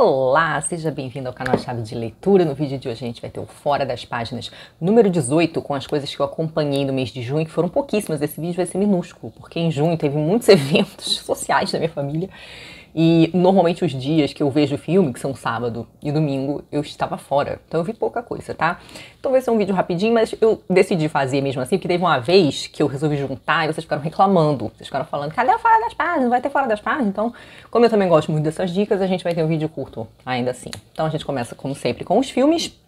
Olá, seja bem-vindo ao canal Chave de Leitura. No vídeo de hoje a gente vai ter o Fora das Páginas número 18, com as coisas que eu acompanhei no mês de junho, que foram pouquíssimas. Esse vídeo vai ser minúsculo, porque em junho teve muitos eventos sociais da minha família. E normalmente os dias que eu vejo filme, que são sábado e domingo, eu estava fora. Então eu vi pouca coisa, tá? Então vai ser um vídeo rapidinho, mas eu decidi fazer mesmo assim, porque teve uma vez que eu resolvi juntar e vocês ficaram reclamando. Vocês ficaram falando, cadê o Fora das Páginas? Não vai ter Fora das Páginas? Então, como eu também gosto muito dessas dicas, a gente vai ter um vídeo curto ainda assim. Então a gente começa, como sempre, com os filmes.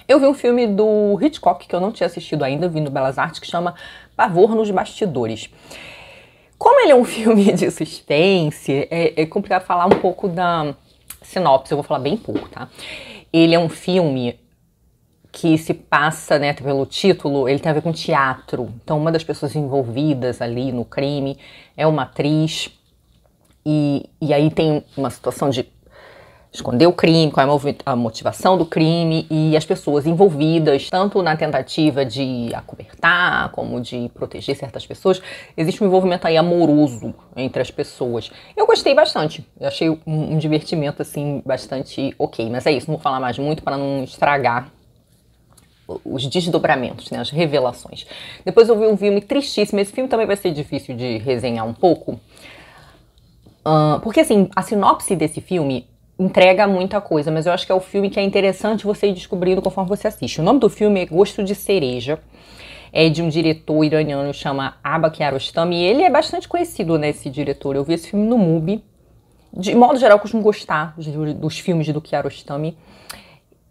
Eu vi um filme do Hitchcock, que eu não tinha assistido ainda, vi no Belas Artes, que chama Pavor nos Bastidores. Como ele é um filme de suspense, é complicado falar um pouco da sinopse, eu vou falar bem pouco, tá? Ele é um filme que se passa, né, pelo título, ele tem a ver com teatro. Então, uma das pessoas envolvidas ali no crime é uma atriz, e aí tem uma situação de esconder o crime, qual é a motivação do crime, e as pessoas envolvidas, tanto na tentativa de acobertar, como de proteger certas pessoas. Existe um envolvimento aí amoroso entre as pessoas. Eu gostei bastante, eu achei um divertimento, assim, bastante ok. Mas é isso, não vou falar mais muito para não estragar os desdobramentos, né, as revelações. Depois eu vi um filme tristíssimo, esse filme também vai ser difícil de resenhar um pouco, porque assim, a sinopse desse filme entrega muita coisa, mas eu acho que é o filme que é interessante você ir descobrindo conforme você assiste. O nome do filme é Gosto de Cereja, é de um diretor iraniano que chama Abba Kiarostami, e ele é bastante conhecido, né, esse diretor. Eu vi esse filme no MUBI. De modo geral, eu costumo gostar dos filmes do Kiarostami.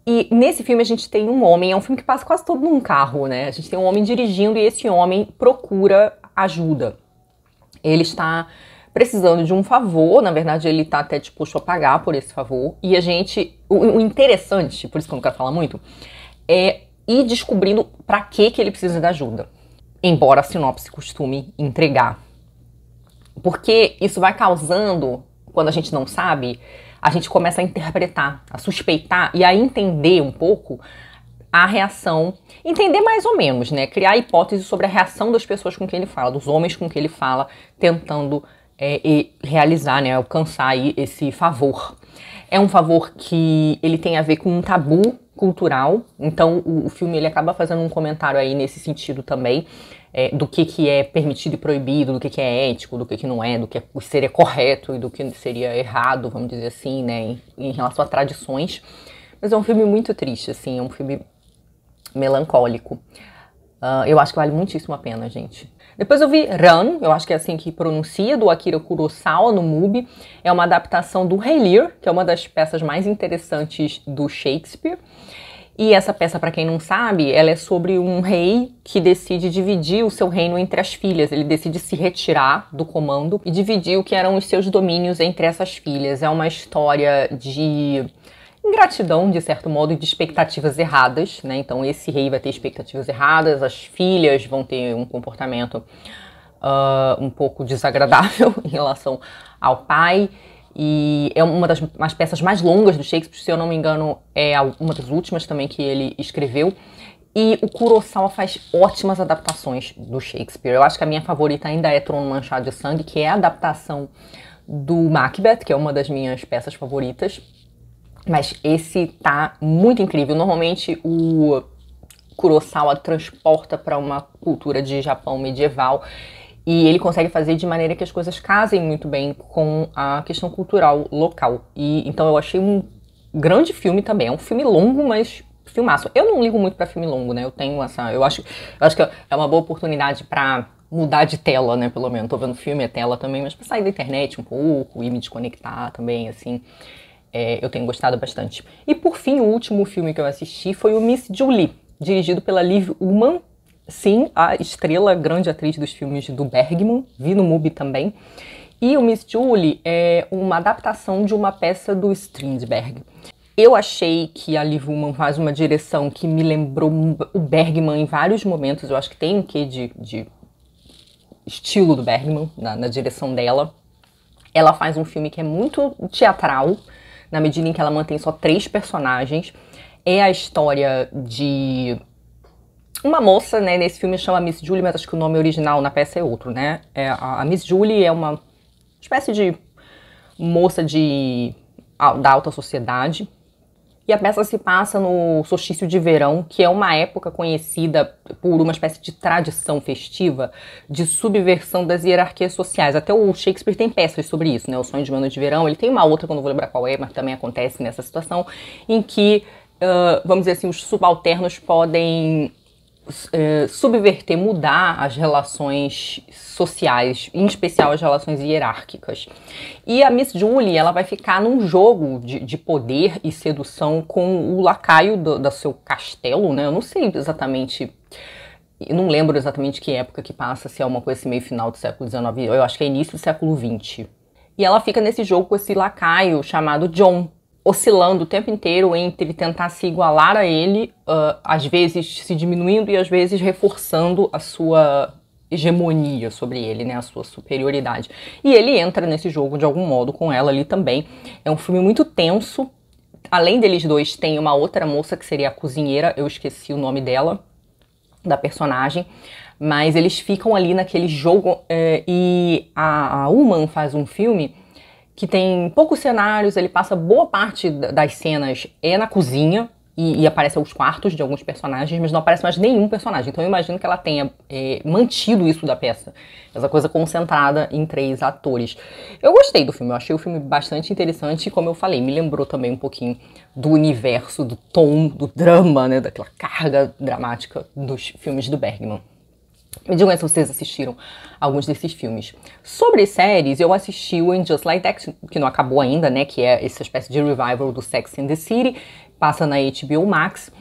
E nesse filme a gente tem um homem, é um filme que passa quase todo num carro, né? A gente tem um homem dirigindo e esse homem procura ajuda. Ele está precisando de um favor, na verdade ele tá até disposto a pagar por esse favor, e a gente, o interessante, por isso que eu não quero falar muito, é ir descobrindo pra que ele precisa da ajuda, embora a sinopse costume entregar. Porque isso vai causando, quando a gente não sabe, a gente começa a interpretar, a suspeitar e a entender um pouco a reação, entender mais ou menos, né, criar hipóteses sobre a reação das pessoas com quem ele fala, dos homens com quem ele fala, tentando e realizar, né, alcançar aí esse favor. É um favor que ele tem a ver com um tabu cultural, então o filme ele acaba fazendo um comentário aí nesse sentido também, do que é permitido e proibido, do que é ético, do que não é, do que seria correto e do que seria errado, vamos dizer assim, né, em relação a tradições. Mas é um filme muito triste, assim, é um filme melancólico. Eu acho que vale muitíssimo a pena, gente. Depois eu vi Run, eu acho que é assim que pronuncia, do Akira Kurosawa, no MUBI. É uma adaptação do Rei Lear, que é uma das peças mais interessantes do Shakespeare. E essa peça, para quem não sabe, ela é sobre um rei que decide dividir o seu reino entre as filhas. Ele decide se retirar do comando e dividir o que eram os seus domínios entre essas filhas. É uma história de ingratidão, de certo modo, e de expectativas erradas, né? Então esse rei vai ter expectativas erradas, as filhas vão ter um comportamento um pouco desagradável em relação ao pai, e é uma das peças mais longas do Shakespeare, se eu não me engano, é uma das últimas também que ele escreveu, e o Kurosawa faz ótimas adaptações do Shakespeare. Eu acho que a minha favorita ainda é Trono Manchado de Sangue, que é a adaptação do Macbeth, que é uma das minhas peças favoritas. Mas esse tá muito incrível. Normalmente o Kurosawa transporta para uma cultura de Japão medieval e ele consegue fazer de maneira que as coisas casem muito bem com a questão cultural local. E então eu achei um grande filme também. É um filme longo, mas filmaço. Eu não ligo muito para filme longo, né? Eu acho que é uma boa oportunidade para mudar de tela, né? Pelo menos tô vendo filme é tela também, mas para sair da internet um pouco e me desconectar também, assim. Eu tenho gostado bastante. E por fim, o último filme que eu assisti foi o Miss Julie, dirigido pela Liv Ullmann. Sim, a estrela, grande atriz dos filmes do Bergman, vi no MUBI também. E o Miss Julie é uma adaptação de uma peça do Strindberg. Eu achei que a Liv Ullmann faz uma direção que me lembrou o Bergman em vários momentos. Eu acho que tem um quê de estilo do Bergman na direção dela. Ela faz um filme que é muito teatral, na medida em que ela mantém só 3 personagens. É a história de uma moça, né, nesse filme chama Miss Julie, mas acho que o nome original na peça é outro, né? A Miss Julie é uma espécie de moça de da alta sociedade. E a peça se passa no solstício de verão, que é uma época conhecida por uma espécie de tradição festiva de subversão das hierarquias sociais. Até o Shakespeare tem peças sobre isso, né? O Sonho de uma Noite de Verão. Ele tem uma outra que eu não vou lembrar qual é, mas também acontece nessa situação, em que, vamos dizer assim, os subalternos podem subverter, mudar as relações sociais, em especial as relações hierárquicas. E a Miss Julie, ela vai ficar num jogo de poder e sedução com o lacaio do seu castelo, né? Eu não sei exatamente, eu não lembro exatamente que época que passa, se é uma coisa assim, meio final do século XIX, eu acho que é início do século XX. E ela fica nesse jogo com esse lacaio chamado John, oscilando o tempo inteiro entre tentar se igualar a ele, às vezes se diminuindo e às vezes reforçando a sua hegemonia sobre ele, né, a sua superioridade. E ele entra nesse jogo de algum modo com ela ali também. É um filme muito tenso. Além deles dois, tem uma outra moça que seria a cozinheira, eu esqueci o nome dela, da personagem, mas eles ficam ali naquele jogo e a Ullman faz um filme que tem poucos cenários, ele passa boa parte das cenas na cozinha e aparecem os quartos de alguns personagens, mas não aparece mais nenhum personagem. Então eu imagino que ela tenha mantido isso da peça, essa coisa concentrada em 3 atores. Eu gostei do filme, eu achei o filme bastante interessante e, como eu falei, me lembrou também um pouquinho do universo, do tom, do drama, né, daquela carga dramática dos filmes do Bergman. Me digam se vocês assistiram alguns desses filmes. Sobre séries, eu assisti o In Just Like That, que não acabou ainda, né? Que é essa espécie de revival do Sex and the City. Passa na HBO Max.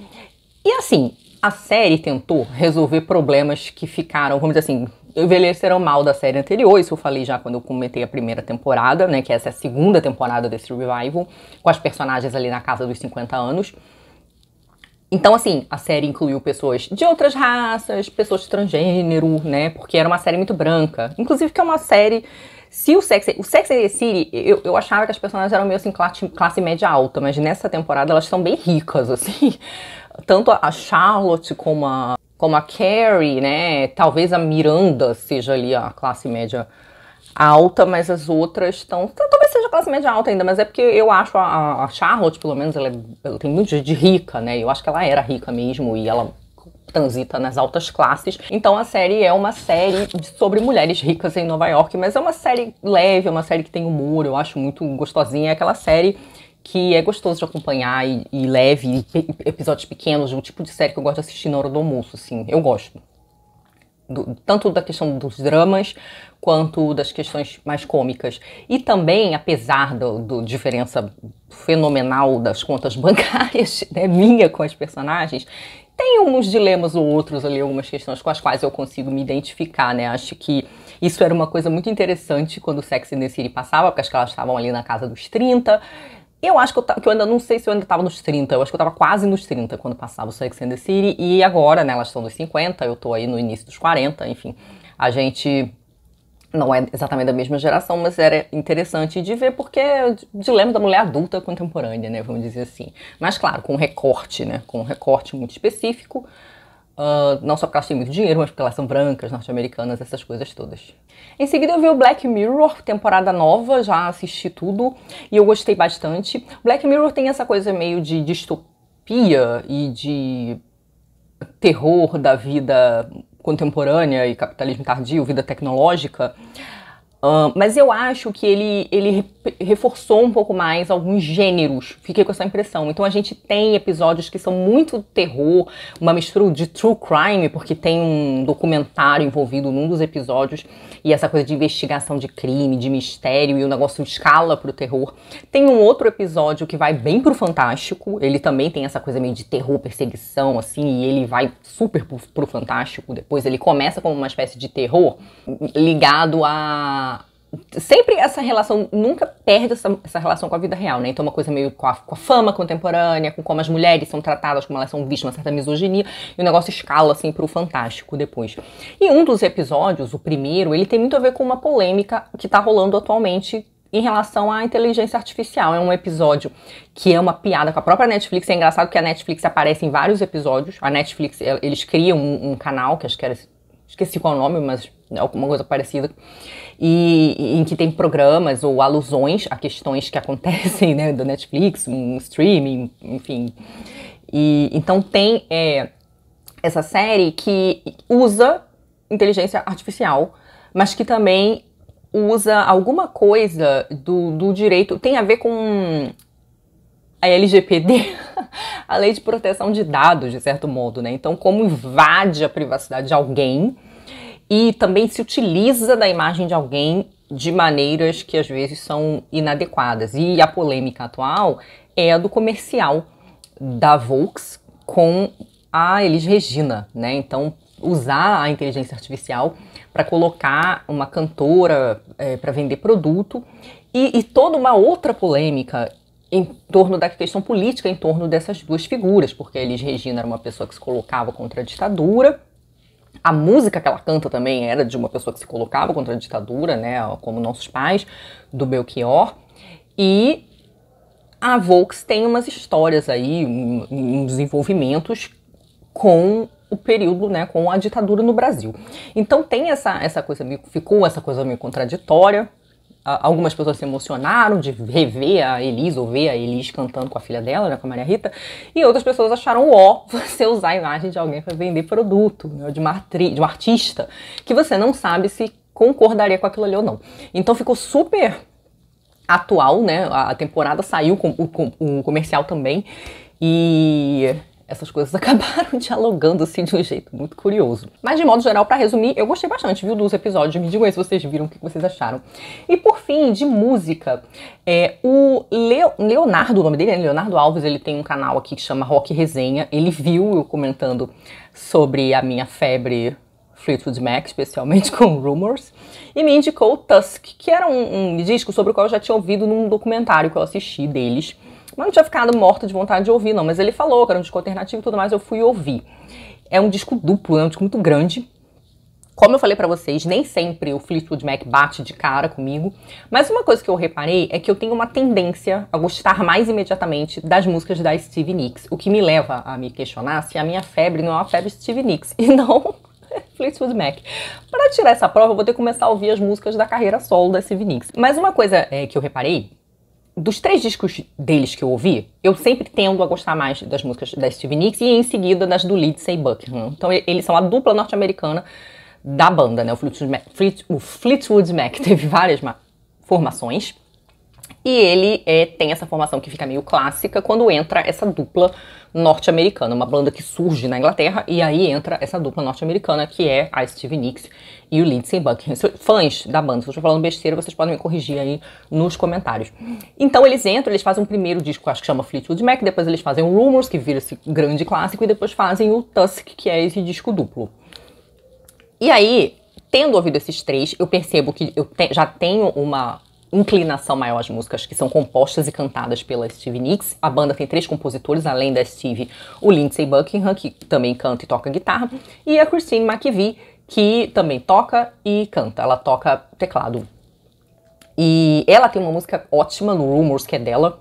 E assim, a série tentou resolver problemas que ficaram, vamos dizer assim, envelheceram mal da série anterior. Isso eu falei já quando eu comentei a primeira temporada, né? Que essa é a segunda temporada desse revival, com as personagens ali na casa dos 50 anos. Então, assim, a série incluiu pessoas de outras raças, pessoas transgênero, né? Porque era uma série muito branca. Inclusive que é uma série... Se o Sex and the City, eu achava que as personagens eram meio assim, classe média alta, mas nessa temporada elas são bem ricas, assim. Tanto a Charlotte como a Carrie, né? Talvez a Miranda seja ali a classe média alta, mas as outras estão... Talvez seja classe média alta ainda, mas é porque eu acho a Charlotte, pelo menos, ela tem muito de rica, né? Eu acho que ela era rica mesmo e ela transita nas altas classes. Então a série é uma série sobre mulheres ricas em Nova York, mas é uma série leve, é uma série que tem humor, eu acho muito gostosinha. É aquela série que é gostoso de acompanhar e leve, episódios pequenos, o tipo de série que eu gosto de assistir na hora do almoço, assim. Eu gosto. Tanto da questão dos dramas, quanto das questões mais cômicas. E também, apesar da diferença fenomenal das contas bancárias, né, minha com as personagens, tem uns dilemas ou outros ali, algumas questões com as quais eu consigo me identificar, né? Acho que isso era uma coisa muito interessante quando o Sex and the City passava, porque acho que elas estavam ali na casa dos 30. Eu acho que eu ainda não sei se eu ainda estava nos 30, eu acho que eu estava quase nos 30 quando passava o Sex and the City, e agora, né, elas estão nos 50, eu tô aí no início dos 40, enfim, a gente não é exatamente da mesma geração, mas era interessante de ver porque é o dilema da mulher adulta contemporânea, né, vamos dizer assim. Mas claro, com um recorte, né, com um recorte muito específico, não só porque elas têm muito dinheiro, mas porque elas são brancas, norte-americanas, essas coisas todas. Em seguida eu vi o Black Mirror, temporada nova, já assisti tudo e eu gostei bastante. Black Mirror tem essa coisa meio de distopia e de terror da vida contemporânea e capitalismo tardio, vida tecnológica, mas eu acho que ele reforçou um pouco mais alguns gêneros, fiquei com essa impressão. Então a gente tem episódios que são muito terror, uma mistura de true crime, porque tem um documentário envolvido num dos episódios, e essa coisa de investigação de crime, de mistério, e o negócio escala pro terror. Tem um outro episódio que vai bem pro fantástico, ele também tem essa coisa meio de terror, perseguição, assim, e ele vai super pro fantástico. Depois ele começa como uma espécie de terror ligado a... Sempre essa relação, nunca perde essa relação com a vida real, né? Então uma coisa meio com a fama contemporânea, com como as mulheres são tratadas, como elas são vistas, uma certa misoginia, e o negócio escala, assim, pro fantástico depois. E um dos episódios, o primeiro, ele tem muito a ver com uma polêmica que tá rolando atualmente em relação à inteligência artificial. É um episódio que é uma piada com a própria Netflix. É engraçado que a Netflix aparece em vários episódios. A Netflix, eles criam um canal, que acho que era esqueci qual é o nome, mas é alguma coisa parecida, e em que tem programas ou alusões a questões que acontecem, né, da Netflix, um streaming, enfim. E então tem essa série que usa inteligência artificial, mas que também usa alguma coisa do direito, tem a ver com a LGPD, a Lei de Proteção de Dados, de certo modo, né? Então, como invade a privacidade de alguém e também se utiliza da imagem de alguém de maneiras que às vezes são inadequadas. E a polêmica atual é a do comercial da Volks com a Elis Regina, né? Então, usar a inteligência artificial para colocar uma cantora para vender produto e toda uma outra polêmica em torno da questão política, em torno dessas duas figuras, porque a Elis Regina era uma pessoa que se colocava contra a ditadura, a música que ela canta também era de uma pessoa que se colocava contra a ditadura, né, como Nossos Pais, do Belchior, e a Volks tem umas histórias aí, uns desenvolvimentos com o período, né, com a ditadura no Brasil. Então tem essa coisa, ficou essa coisa meio contraditória. Algumas pessoas se emocionaram de rever a Elis ou ver a Elis cantando com a filha dela, né, com a Maria Rita, e outras pessoas acharam você usar a imagem de alguém para vender produto, né, de um artista, que você não sabe se concordaria com aquilo ali ou não. Então ficou super atual, né, a temporada saiu com o comercial também, e essas coisas acabaram dialogando assim de um jeito muito curioso. Mas de modo geral, pra resumir, eu gostei bastante, viu, dos episódios. Me digam aí se vocês viram, o que vocês acharam. E por fim, de música, o Leonardo, o nome dele é Leonardo Alves, ele tem um canal aqui que chama Rock Resenha. Ele viu eu comentando sobre a minha febre Fleetwood Mac, especialmente com Rumors, e me indicou Tusk, que era um disco sobre o qual eu já tinha ouvido num documentário que eu assisti deles. Mas não tinha ficado morta de vontade de ouvir, não. Mas ele falou que era um disco alternativo e tudo mais, eu fui ouvir. É um disco duplo, é um disco muito grande. Como eu falei pra vocês, nem sempre o Fleetwood Mac bate de cara comigo. Mas uma coisa que eu reparei é que eu tenho uma tendência a gostar mais imediatamente das músicas da Stevie Nicks. O que me leva a me questionar se a minha febre não é uma febre Stevie Nicks e não Fleetwood Mac. Para tirar essa prova, eu vou ter que começar a ouvir as músicas da carreira solo da Stevie Nicks. Mas uma coisa que eu reparei, dos 3 discos deles que eu ouvi, eu sempre tendo a gostar mais das músicas da Stevie Nicks e em seguida das do Lindsey Buckingham. Então eles são a dupla norte-americana da banda, né? O Fleetwood Mac teve várias formações e ele tem essa formação que fica meio clássica quando entra essa dupla norte-americana, uma banda que surge na Inglaterra e aí entra essa dupla norte-americana que é a Stevie Nicks e o Lindsey Buckingham. Fãs da banda, se eu estou falando besteira, vocês podem me corrigir aí nos comentários. Então eles entram, eles fazem um primeiro disco, acho que chama Fleetwood Mac, depois eles fazem o Rumors, que vira esse grande clássico, e depois fazem o Tusk, que é esse disco duplo. E aí, tendo ouvido esses 3, eu percebo que eu já tenho uma inclinação maior às músicas que são compostas e cantadas pela Stevie Nicks. A banda tem 3 compositores, além da Stevie, o Lindsey Buckingham, que também canta e toca guitarra, e a Christine McVie, que também toca e canta. Ela toca teclado. E ela tem uma música ótima no Rumors, que é dela.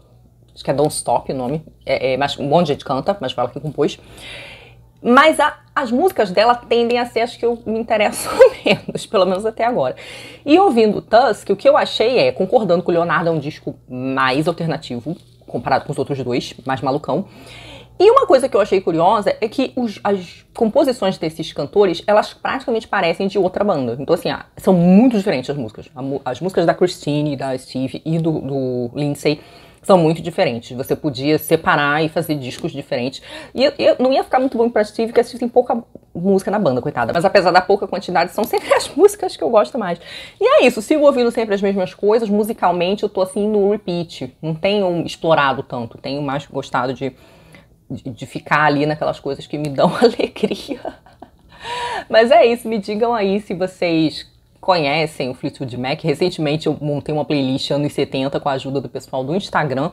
Acho que é Don't Stop o nome. Mas um monte de gente canta, mas foi ela que compôs. Mas as músicas dela tendem a ser as que eu me interesso menos, pelo menos até agora. E ouvindo Tusk, o que eu achei concordando com o Leonardo, é um disco mais alternativo, comparado com os outros 2, mais malucão. E uma coisa que eu achei curiosa é que as composições desses cantores, elas praticamente parecem de outra banda. Então, assim, são muito diferentes as músicas. As músicas da Christine, da Stevie e do Lindsey são muito diferentes. Você podia separar e fazer discos diferentes. E eu não ia ficar muito bom pra Stevie, porque a Stevie tem pouca música na banda, coitada. Mas apesar da pouca quantidade, são sempre as músicas que eu gosto mais. E é isso, sigo ouvindo sempre as mesmas coisas. Musicalmente, eu tô assim no repeat. Não tenho explorado tanto. Tenho mais gostado de ficar ali naquelas coisas que me dão alegria. Mas é isso, me digam aí se vocês conhecem o Fleetwood Mac. Recentemente eu montei uma playlist anos 70 com a ajuda do pessoal do Instagram,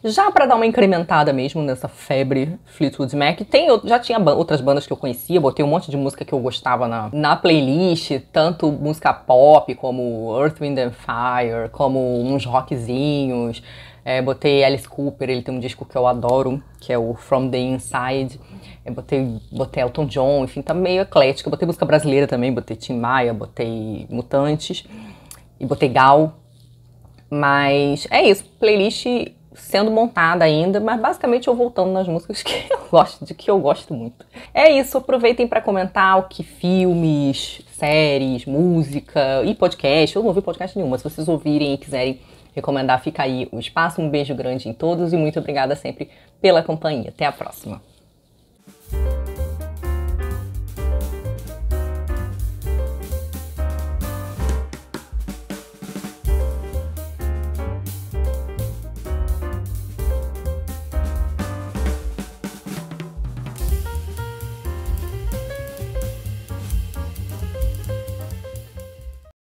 já para dar uma incrementada mesmo nessa febre Fleetwood Mac. Já tinha outras bandas que eu conhecia, botei um monte de música que eu gostava na playlist, tanto música pop como Earth, Wind and Fire, como uns rockzinhos, Botei Alice Cooper, ele tem um disco que eu adoro, que é o From the Inside. Botei Elton John, enfim, tá meio eclética. Botei música brasileira também, botei Tim Maia, botei Mutantes e botei Gal. Mas é isso, playlist sendo montada ainda, mas basicamente eu voltando nas músicas que eu gosto muito. É isso, aproveitem para comentar o que filmes, séries, música e podcast. Eu não ouvi podcast nenhum, mas se vocês ouvirem e quiserem recomendar, fica aí o espaço. Um beijo grande em todos e muito obrigada sempre pela companhia. Até a próxima.